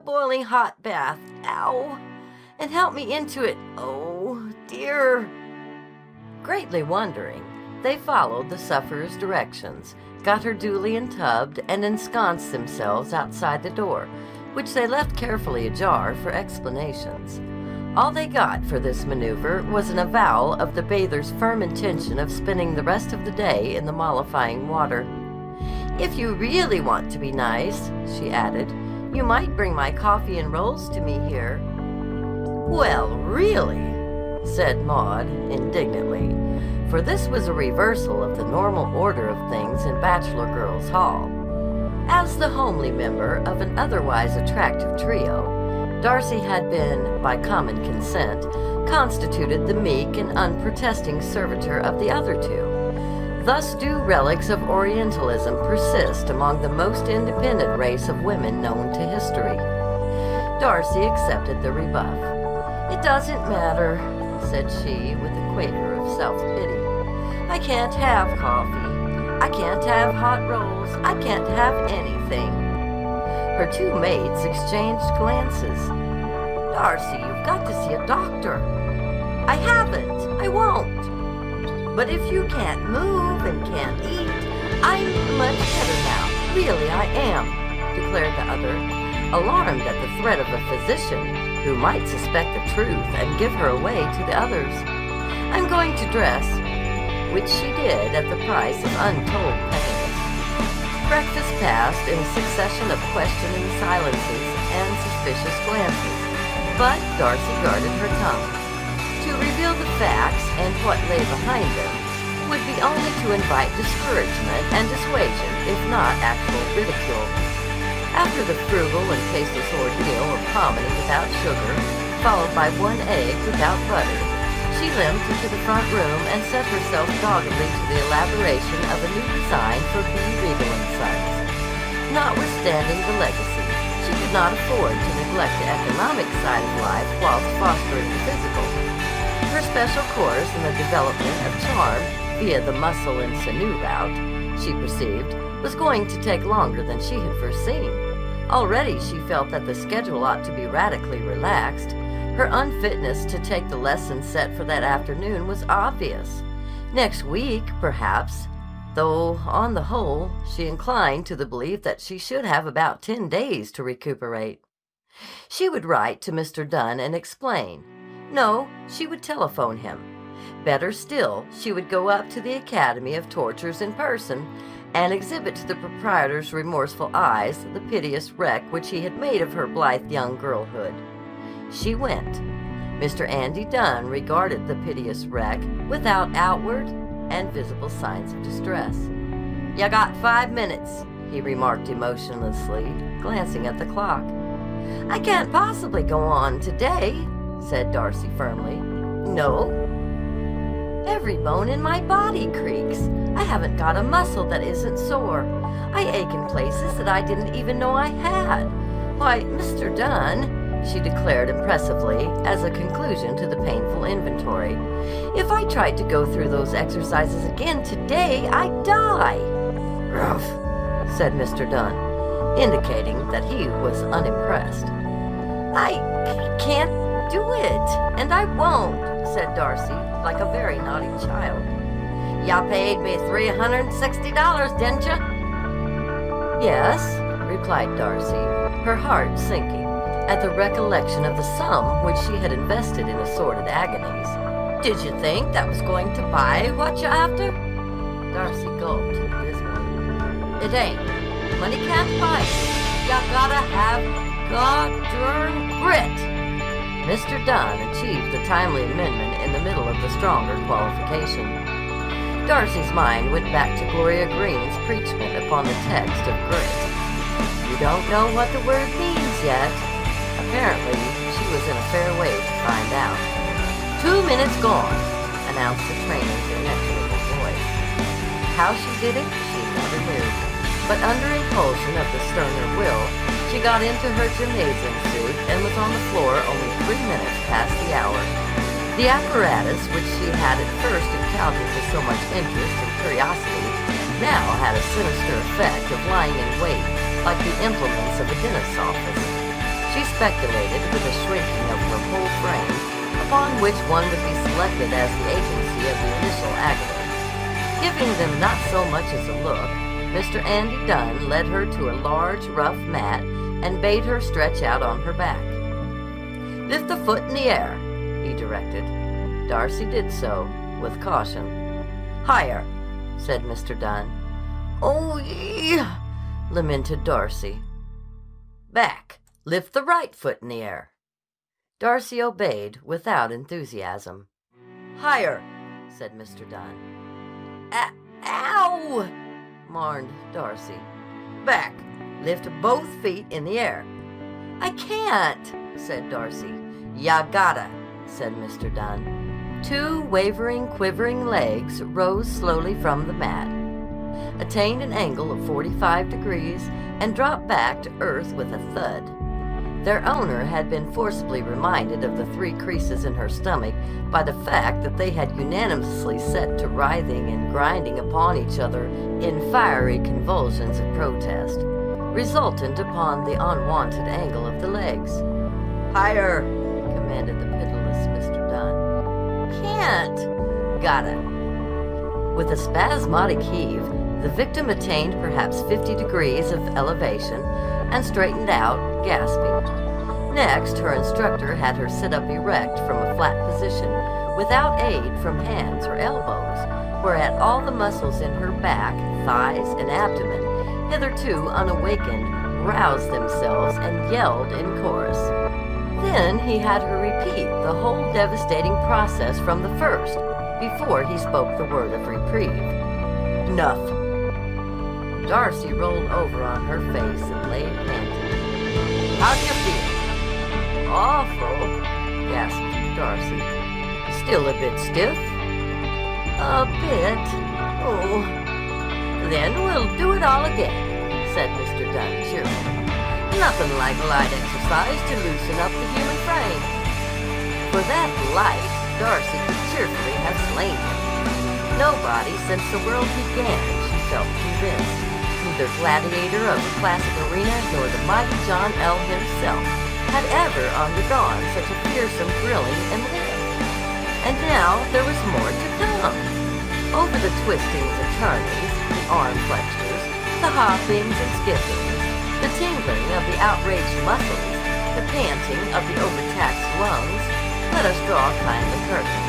boiling hot bath. Ow! And help me into it. Oh, dear. Greatly wondering, they followed the sufferer's directions, got her duly entubbed, and ensconced themselves outside the door, which they left carefully ajar for explanations. All they got for this maneuver was an avowal of the bather's firm intention of spending the rest of the day in the mollifying water. "If you really want to be nice," she added, "you might bring my coffee and rolls to me here." "Well, really," said Maud indignantly, for this was a reversal of the normal order of things in Bachelor Girls' Hall. As the homely member of an otherwise attractive trio, Darcy had been, by common consent, constituted the meek and unprotesting servitor of the other two. Thus do relics of Orientalism persist among the most independent race of women known to history. Darcy accepted the rebuff. "It doesn't matter," said she with a quaver of self-pity. "I can't have coffee. I can't have hot rolls. I can't have anything." Her two mates exchanged glances. "Darcy, you've got to see a doctor." "I haven't. I won't." "But if you can't move and can't eat, I'm much better now. Really, I am," declared the other, alarmed at the threat of a physician who might suspect the truth and give her away to the others. "I'm going to dress," which she did at the price of untold pains. Breakfast passed in a succession of questioning silences and suspicious glances, but Darcy guarded her tongue. To reveal the facts and what lay behind them would be only to invite discouragement and dissuasion, if not actual ridicule. After the frugal and tasteless ordeal of hominy without sugar, followed by one egg without butter, she limped into the front room and set herself doggedly to the elaboration of a new design for B. Regal & Sons. Notwithstanding the legacy, she could not afford to neglect the economic side of life whilst fostering the physical. Her special course in the development of charm via the muscle and sinew route, she perceived, was going to take longer than she had foreseen. Already she felt that the schedule ought to be radically relaxed. Her unfitness to take the lesson set for that afternoon was obvious. Next week, perhaps, though on the whole, she inclined to the belief that she should have about 10 days to recuperate. She would write to Mr. Dunn and explain. No, she would telephone him. Better still, she would go up to the Academy of Tortures in person and exhibit to the proprietor's remorseful eyes the piteous wreck which he had made of her blithe young girlhood. She went. Mr. Andy Dunn regarded the piteous wreck without outward and visible signs of distress. "You got 5 minutes," he remarked emotionlessly, glancing at the clock. "I can't possibly go on today," said Darcy firmly. "No?" "Every bone in my body creaks. I haven't got a muscle that isn't sore. I ache in places that I didn't even know I had. Why, Mr. Dunn," she declared impressively as a conclusion to the painful inventory, "if I tried to go through those exercises again today, I'd die." "Grumph," said Mr. Dunn, indicating that he was unimpressed. "I can't do it, and I won't," said Darcy, like a very naughty child. "Ya paid me $360, didn't ya?" "Yes," replied Darcy, her heart sinking at the recollection of the sum which she had invested in assorted agonies. "Did you think that was going to buy what you're after?" Darcy gulped dismally. "It ain't. Money can't buy it. Ya gotta have God-darn grit." Mr. Dunn achieved the timely amendment in the middle of the stronger qualification. Darcy's mind went back to Gloria Greene's preachment upon the text of grit. You don't know what the word means yet. Apparently, she was in a fair way to find out. 2 minutes gone, announced the trainer's inexorable voice. How she did it, she never knew. But under impulsion of the sterner will, she got into her gymnasium suit and was on the floor only 3 minutes past the hour. The apparatus, which she had at first encountered with so much interest and curiosity, now had a sinister effect of lying in wait, like the implements of a dentist's office. She speculated with a shrinking of her whole frame, upon which one would be selected as the agency of the initial agony. Giving them not so much as a look, Mr. Andy Dunn led her to a large, rough mat and bade her stretch out on her back. "Lift the foot in the air," he directed. Darcy did so, with caution. "Higher," said Mr. Dunn. "Oh, yeah," lamented Darcy. "Back. Lift the right foot in the air." Darcy obeyed without enthusiasm. "Higher," said Mr. Dunn. "Ow!" mourned Darcy. "Back. Lift both feet in the air." "I can't," said Darcy. "Ya gotta," said Mr. Dunn. Two wavering, quivering legs rose slowly from the mat, attained an angle of 45 degrees, and dropped back to earth with a thud. Their owner had been forcibly reminded of the 3 creases in her stomach by the fact that they had unanimously set to writhing and grinding upon each other in fiery convulsions of protest, resultant upon the unwanted angle of the legs. "Higher," commanded the pitiless Mr. Dunn. "Can't." "Gotta." With a spasmodic heave, the victim attained perhaps 50 degrees of elevation and straightened out, gasping. Next, her instructor had her sit up erect from a flat position, without aid from hands or elbows, whereat all the muscles in her back, thighs, and abdomen, hitherto unawakened, roused themselves and yelled in chorus. Then he had her repeat the whole devastating process from the first, before he spoke the word of reprieve. "Enough." Darcy rolled over on her face and lay panting. "How do you feel?" "Awful," gasped Darcy. "Still a bit stiff?" "A bit. Oh." "Then we'll do it all again," said Mr. Dunn cheerfully. "Nothing like light exercise to loosen up the human frame." For that light, Darcy could cheerfully have slain him. Nobody since the world began, she felt convinced, neither gladiator of the classic arena nor the mighty John L. himself, had ever undergone such a fearsome grilling and lift. And now there was more to come. Over the twistings and turnings, the arm flexures, the hoppings and skippings, the tingling of the outraged muscles, the panting of the overtaxed lungs, let us draw a kind of curtain.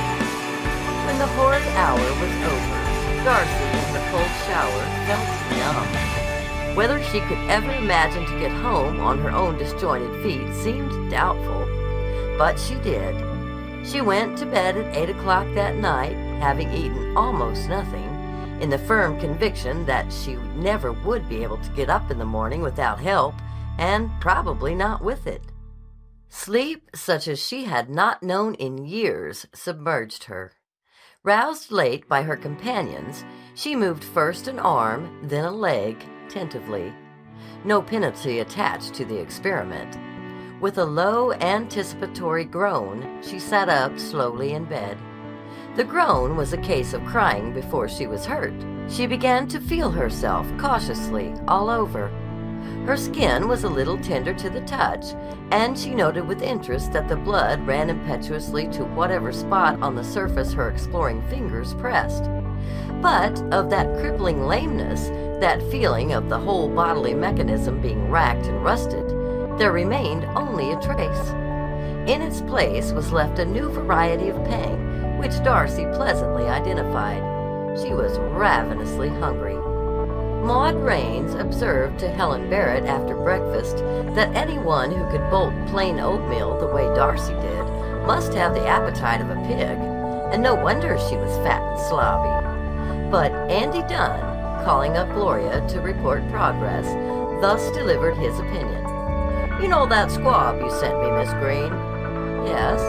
When the horrid hour was over, Darcy in the cold shower felt numb. Whether she could ever imagine to get home on her own disjointed feet seemed doubtful. But she did. She went to bed at 8 o'clock that night, having eaten almost nothing, in the firm conviction that she never would be able to get up in the morning without help, and probably not with it. Sleep, such as she had not known in years, submerged her. Roused late by her companions, she moved first an arm, then a leg, tentatively. No penalty attached to the experiment. With a low, anticipatory groan, she sat up slowly in bed. The groan was a case of crying before she was hurt. She began to feel herself cautiously all over. Her skin was a little tender to the touch, and she noted with interest that the blood ran impetuously to whatever spot on the surface her exploring fingers pressed. But of that crippling lameness, that feeling of the whole bodily mechanism being racked and rusted, there remained only a trace. In its place was left a new variety of pang, which Darcy pleasantly identified. She was ravenously hungry. Maud Raines observed to Helen Barrett after breakfast that anyone who could bolt plain oatmeal the way Darcy did must have the appetite of a pig, and no wonder she was fat and slobby. But Andy Dunn, calling up Gloria to report progress, thus delivered his opinion. "You know that squab you sent me, Miss Green?" "Yes."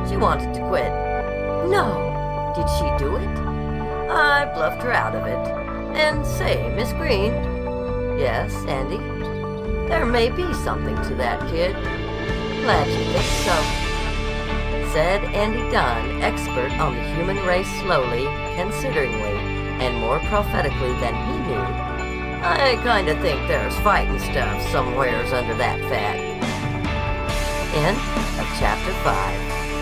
"She wanted to quit." "No. Did she do it?" "I bluffed her out of it. And say, Miss Green." "Yes, Andy?" "There may be something to that kid." "Glad you think so," said Andy Dunn, expert on the human race, slowly, consideringly, and more prophetically than he knew. "I kinda think there's fighting stuff somewheres under that fat." End of Chapter 5.